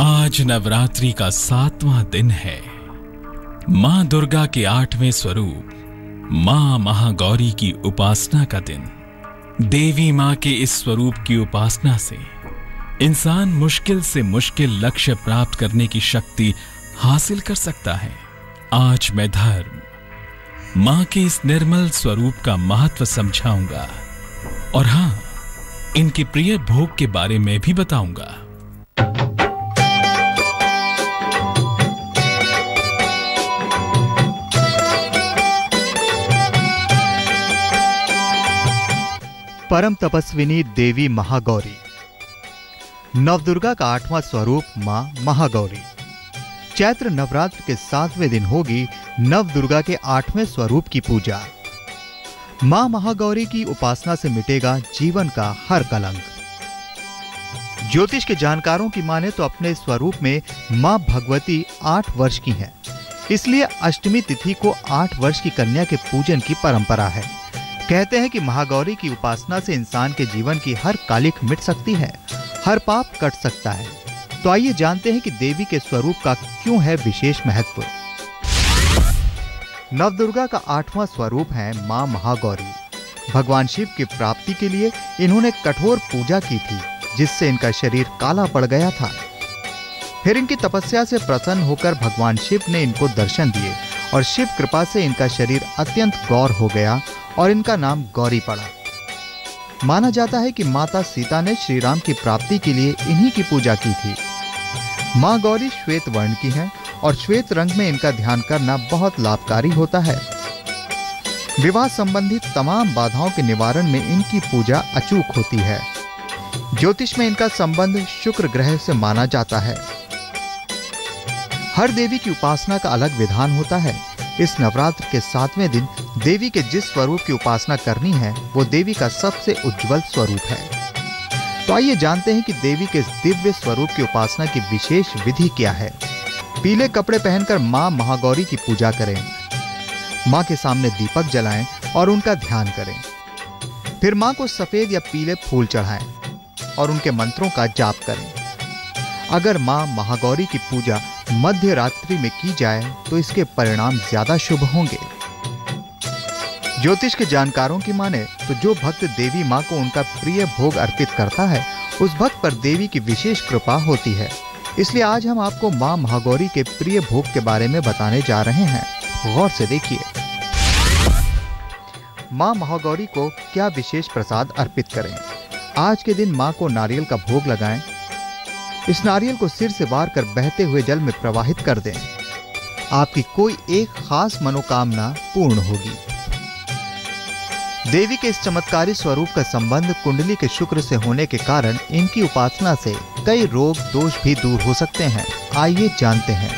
आज नवरात्रि का 7वां दिन है। मां दुर्गा के 8वें स्वरूप मां महागौरी की उपासना का दिन। देवी मां के इस स्वरूप की उपासना से इंसान मुश्किल से मुश्किल लक्ष्य प्राप्त करने की शक्ति हासिल कर सकता है। आज मैं धर्म मां के इस निर्मल स्वरूप का महत्व समझाऊंगा और हां, इनके प्रिय भोग के बारे में भी बताऊंगा। परम तपस्विनी देवी महागौरी। नवदुर्गा का 8वां स्वरूप मां महागौरी। चैत्र नवरात्र के 7वें दिन होगी नवदुर्गा के 8वें स्वरूप की पूजा। मां महागौरी की उपासना से मिटेगा जीवन का हर कलंक। ज्योतिष के जानकारों की माने तो अपने स्वरूप में मां भगवती 8 वर्ष की हैं। इसलिए अष्टमी तिथि को 8 वर्ष की कन्या के पूजन की परंपरा है। कहते हैं कि महागौरी की उपासना से इंसान के जीवन की हर कालिख मिट सकती है, हर पाप कट सकता है। तो आइए जानते हैं कि देवी के स्वरूप का क्यों है विशेष महत्व। नवदुर्गा का 8वां स्वरूप है मां महागौरी। भगवान शिव की प्राप्ति के लिए इन्होंने कठोर पूजा की थी, जिससे इनका शरीर काला पड़ गया था। फिर इनकी तपस्या से प्रसन्न होकर भगवान शिव ने इनको दर्शन दिए और शिव कृपा से इनका शरीर अत्यंत गौर हो गया और इनका नाम गौरी पड़ा। माना जाता है कि माता सीता ने श्री राम की प्राप्ति के लिए इन्हीं की पूजा की थी। मां गौरी श्वेत वर्ण की हैं और श्वेत रंग में इनका ध्यान करना बहुत लाभकारी होता है। विवाह संबंधित तमाम बाधाओं के निवारण में इनकी पूजा अचूक होती है। ज्योतिष में इनका संबंध शुक्र ग्रह से माना जाता है। हर देवी की उपासना का अलग विधान होता है। इस नवरात्र के 7वें दिन देवी के जिस स्वरूप की उपासना करनी है वो देवी का सबसे उज्जवल स्वरूप है। तो आइए जानते हैं कि देवी के इस दिव्य स्वरूप की उपासना की विशेष विधि क्या है। पीले कपड़े पहनकर मां महागौरी की पूजा करें। मां के सामने दीपक जलाएं और उनका ध्यान करें। फिर मां को सफेद या पीले फूल चढ़ाएं और उनके मंत्रों का जाप करें। अगर मां महागौरी की पूजा मध्य रात्रि में की जाए तो इसके परिणाम ज्यादा शुभ होंगे। ज्योतिष के जानकारों की माने तो जो भक्त देवी मां को उनका प्रिय भोग अर्पित करता है, उस भक्त पर देवी की विशेष कृपा होती है। इसलिए आज हम आपको मां महागौरी के प्रिय भोग के बारे में बताने जा रहे हैं। गौर से देखिए। मां महागौरी को क्या विशेष प्रसाद अर्पित करें। आज के दिन मां को नारियल का भोग लगाएं। इस नारियल को सिर से वार कर बहते हुए जल में प्रवाहित कर दें। आपकी कोई एक खास मनोकामना पूर्ण होगी। देवी के इस चमत्कारी स्वरूप का संबंध कुंडली के शुक्र से होने के कारण इनकी उपासना से कई रोग दोष भी दूर हो सकते हैं। आइए जानते हैं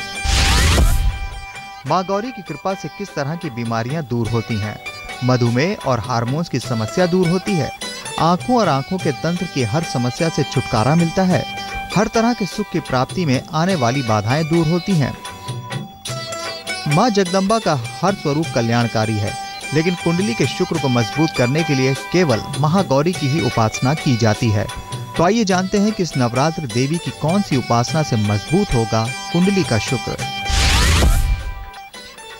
मां गौरी की कृपा से किस तरह की बीमारियां दूर होती हैं। मधुमेह और हार्मोन्स की समस्या दूर होती है। आंखों और आंखों के तंत्र की हर समस्या से छुटकारा मिलता है। हर तरह के सुख की प्राप्ति में आने वाली बाधाएं दूर होती हैं। मां जगदम्बा का हर स्वरूप कल्याणकारी है, लेकिन कुंडली के शुक्र को मजबूत करने के लिए केवल महागौरी की ही उपासना की जाती है। तो आइए जानते हैं कि इस नवरात्र देवी की कौन सी उपासना से मजबूत होगा कुंडली का शुक्र।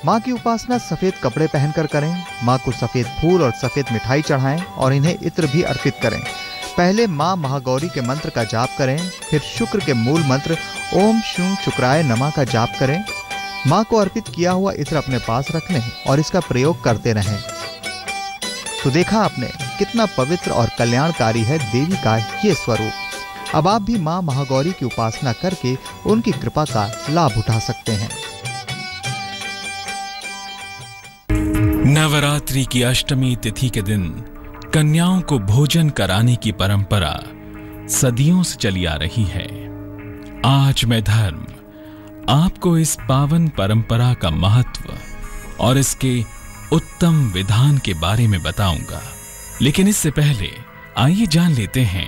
मां की उपासना सफेद कपड़े पहनकर करें। मां को सफेद फूल और सफेद मिठाई चढ़ाएं और इन्हें इत्र भी अर्पित करें। पहले मां महागौरी के मंत्र का जाप करें, फिर शुक्र के मूल मंत्र ओम शूं शुक्राय नमः का जाप करें। मां को अर्पित किया हुआ इत्र अपने पास रख लें और इसका प्रयोग करते रहें। तो देखा आपने कितना पवित्र और कल्याणकारी है देवी का ये स्वरूप। अब आप भी मां महागौरी की उपासना करके उनकी कृपा का लाभ उठा सकते हैं। नवरात्रि की अष्टमी तिथि के दिन कन्याओं को भोजन कराने की परंपरा सदियों से चली आ रही है। आज मैं धर्म आपको इस पावन परंपरा का महत्व और इसके उत्तम विधान के बारे में बताऊंगा। लेकिन इससे पहले आइए जान लेते हैं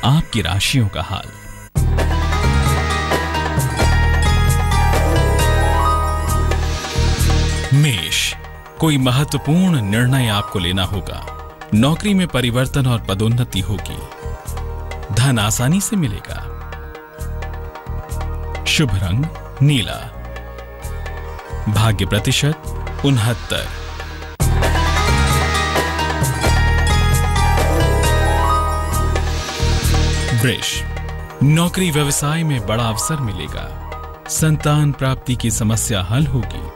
आपकी राशियों का हाल। मेष, कोई महत्वपूर्ण निर्णय आपको लेना होगा। नौकरी में परिवर्तन और पदोन्नति होगी। धन आसानी से मिलेगा। शुभ रंग नीला। भाग्य प्रतिशत 69। वृष, नौकरी व्यवसाय में बड़ा अवसर मिलेगा। संतान प्राप्ति की समस्या हल होगी।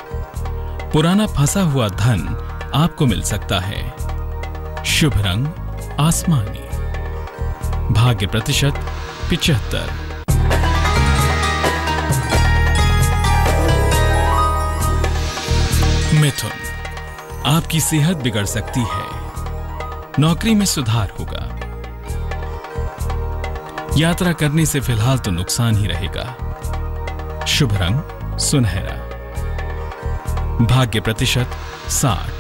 पुराना फंसा हुआ धन आपको मिल सकता है। शुभ रंग आसमानी। भाग्य प्रतिशत 75। मिथुन, आपकी सेहत बिगड़ सकती है। नौकरी में सुधार होगा। यात्रा करने से फिलहाल तो नुकसान ही रहेगा। शुभ रंग सुनहरा। भाग्य प्रतिशत 60।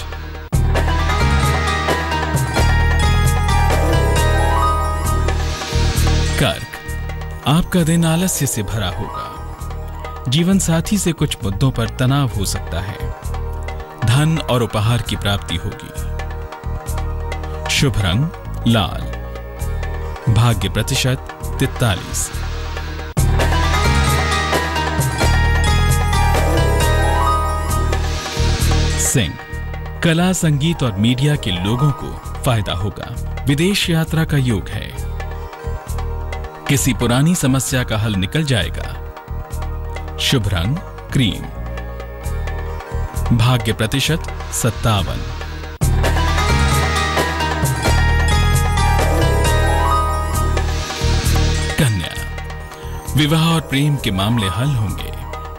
कर्क, आपका दिन आलस्य से भरा होगा। जीवन साथी से कुछ मुद्दों पर तनाव हो सकता है। धन और उपहार की प्राप्ति होगी। शुभ रंग लाल। भाग्य प्रतिशत 43। सिंह, कला, संगीत और मीडिया के लोगों को फायदा होगा। विदेश यात्रा का योग है। किसी पुरानी समस्या का हल निकल जाएगा। शुभ रंग क्रीम। भाग्य प्रतिशत 57। कन्या, विवाह और प्रेम के मामले हल होंगे।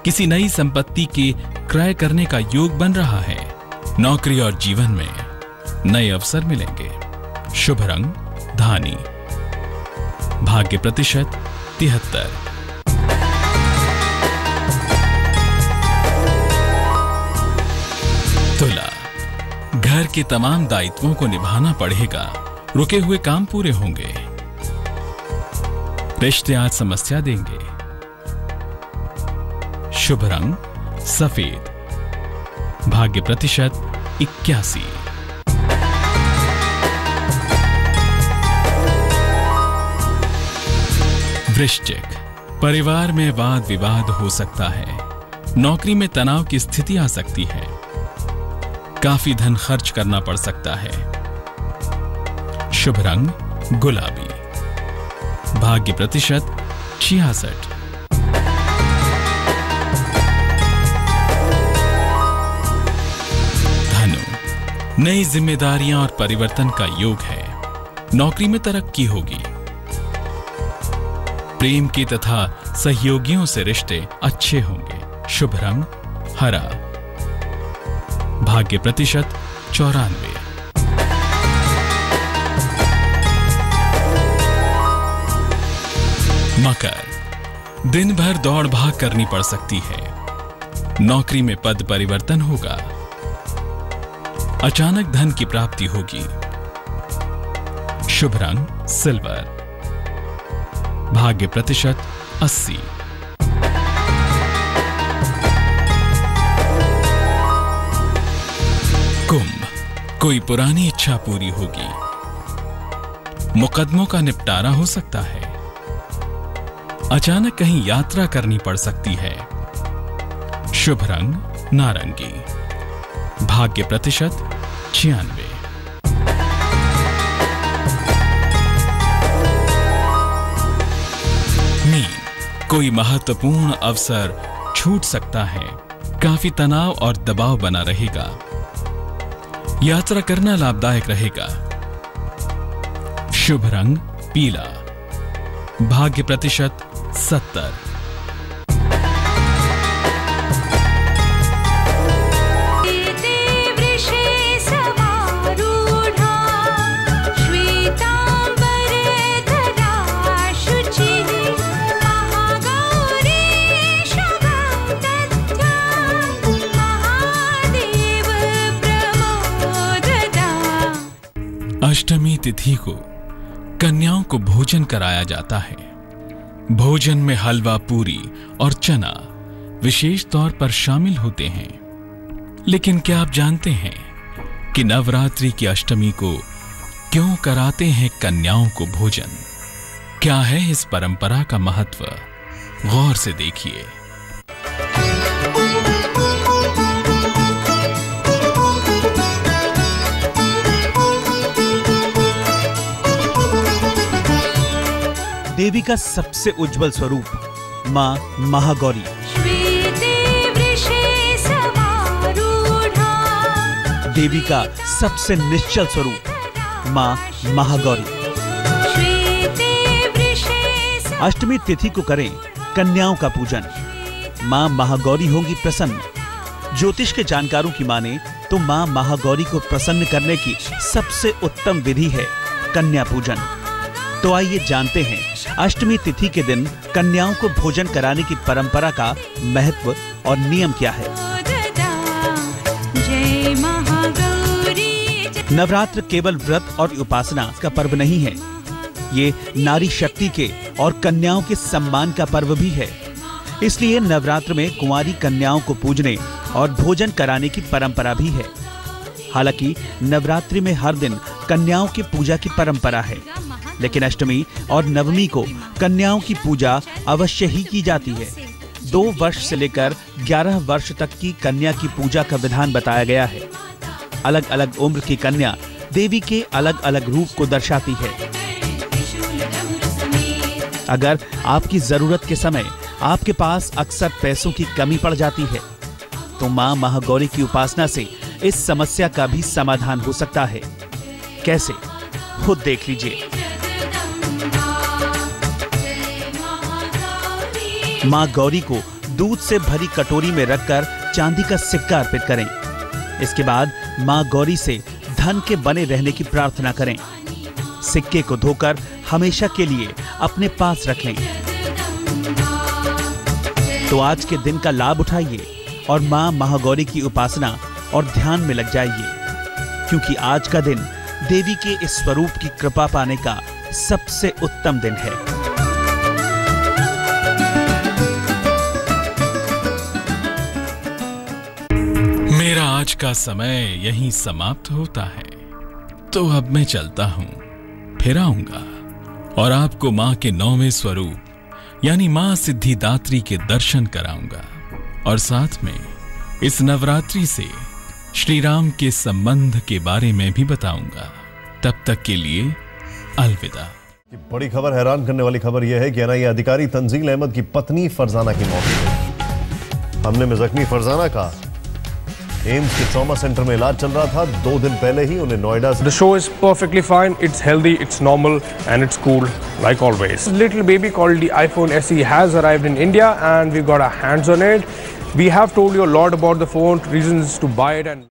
किसी नई संपत्ति के क्रय करने का योग बन रहा है। नौकरी और जीवन में नए अवसर मिलेंगे। शुभ रंग धानी। भाग्य प्रतिशत 73। तुला, घर के तमाम दायित्वों को निभाना पड़ेगा। रुके हुए काम पूरे होंगे। रिश्ते आज समस्या देंगे। शुभ रंग सफेद। भाग्य प्रतिशत 81। वृश्चिक, परिवार में वाद विवाद हो सकता है। नौकरी में तनाव की स्थिति आ सकती है। काफी धन खर्च करना पड़ सकता है। शुभ रंग गुलाबी। भाग्य प्रतिशत 66। धनु, नई जिम्मेदारियां और परिवर्तन का योग है। नौकरी में तरक्की होगी। प्रेम के तथा सहयोगियों से रिश्ते अच्छे होंगे। शुभ रंग हरा। भाग्य प्रतिशत 94। मकर, दिन भर दौड़ भाग करनी पड़ सकती है। नौकरी में पद परिवर्तन होगा। अचानक धन की प्राप्ति होगी। शुभ रंग सिल्वर। भाग्य प्रतिशत 80। कुंभ, कोई पुरानी इच्छा पूरी होगी। मुकदमों का निपटारा हो सकता है। अचानक कहीं यात्रा करनी पड़ सकती है। शुभ रंग नारंगी। भाग्य प्रतिशत 96। मीन, कोई महत्वपूर्ण अवसर छूट सकता है। काफी तनाव और दबाव बना रहेगा। यात्रा करना लाभदायक रहेगा। शुभ रंग पीला। भाग्य प्रतिशत 70। अष्टमी तिथि को कन्याओं को भोजन कराया जाता है। भोजन में हलवा, पूरी और चना विशेष तौर पर शामिल होते हैं। लेकिन क्या आप जानते हैं कि नवरात्रि की अष्टमी को क्यों कराते हैं कन्याओं को भोजन? क्या है इस परंपरा का महत्व? गौर से देखिए। देवी का सबसे उज्जवल स्वरूप मां महागौरी। देवी का सबसे निश्चल स्वरूप मां महागौरी। अष्टमी तिथि को करें कन्याओं का पूजन, मां महागौरी होंगी प्रसन्न। ज्योतिष के जानकारों की माने तो मां महागौरी को प्रसन्न करने की सबसे उत्तम विधि है कन्या पूजन। तो आइए जानते हैं अष्टमी तिथि के दिन कन्याओं को भोजन कराने की परंपरा का महत्व और नियम क्या है। नवरात्र केवल व्रत और उपासना का पर्व नहीं है, ये नारी शक्ति के और कन्याओं के सम्मान का पर्व भी है। इसलिए नवरात्र में कुंवारी कन्याओं को पूजने और भोजन कराने की परंपरा भी है। हालांकि नवरात्रि में हर दिन कन्याओं की पूजा की परंपरा है, लेकिन अष्टमी और नवमी को कन्याओं की पूजा अवश्य ही की जाती है। 2 वर्ष से लेकर 11 वर्ष तक की कन्या की पूजा का विधान बताया गया है। अलग अलग उम्र की कन्या देवी के अलग अलग रूप को दर्शाती है। अगर आपकी जरूरत के समय आपके पास अक्सर पैसों की कमी पड़ जाती है, तो मां महागौरी की उपासना से इस समस्या का भी समाधान हो सकता है। कैसे, खुद देख लीजिए। मां गौरी को दूध से भरी कटोरी में रखकर चांदी का सिक्का अर्पित करें। इसके बाद मां गौरी से धन के बने रहने की प्रार्थना करें। सिक्के को धोकर हमेशा के लिए अपने पास रख लें। तो आज के दिन का लाभ उठाइए और मां महागौरी की उपासना और ध्यान में लग जाइए, क्योंकि आज का दिन देवी के इस स्वरूप की कृपा पाने का सबसे उत्तम दिन है। मेरा आज का समय यहीं समाप्त होता है, तो अब मैं चलता हूं, फिर आऊंगा और आपको मां के 9वें स्वरूप यानी मां सिद्धिदात्री के दर्शन कराऊंगा और साथ में इस नवरात्रि से श्री राम के संबंध के बारे में भी बताऊंगा। तब तक के लिए अलविदा। बड़ी खबर, हैरान करने वाली खबर यह है कि एनआईए अधिकारी तंजील अहमद की पत्नी फरजाना की मौत हो गई। हमले में जख्मी फरजाना का एम्स के ट्रॉमा सेंटर में इलाज चल रहा था। 2 दिन पहले ही उन्हें नोएडा से The show is perfectly fine, it's healthy, it's normal and it's cool like always. Little baby called the iPhone SE has arrived in India and we got our hands on it. We have told you a lot about the phone, reasons to buy it and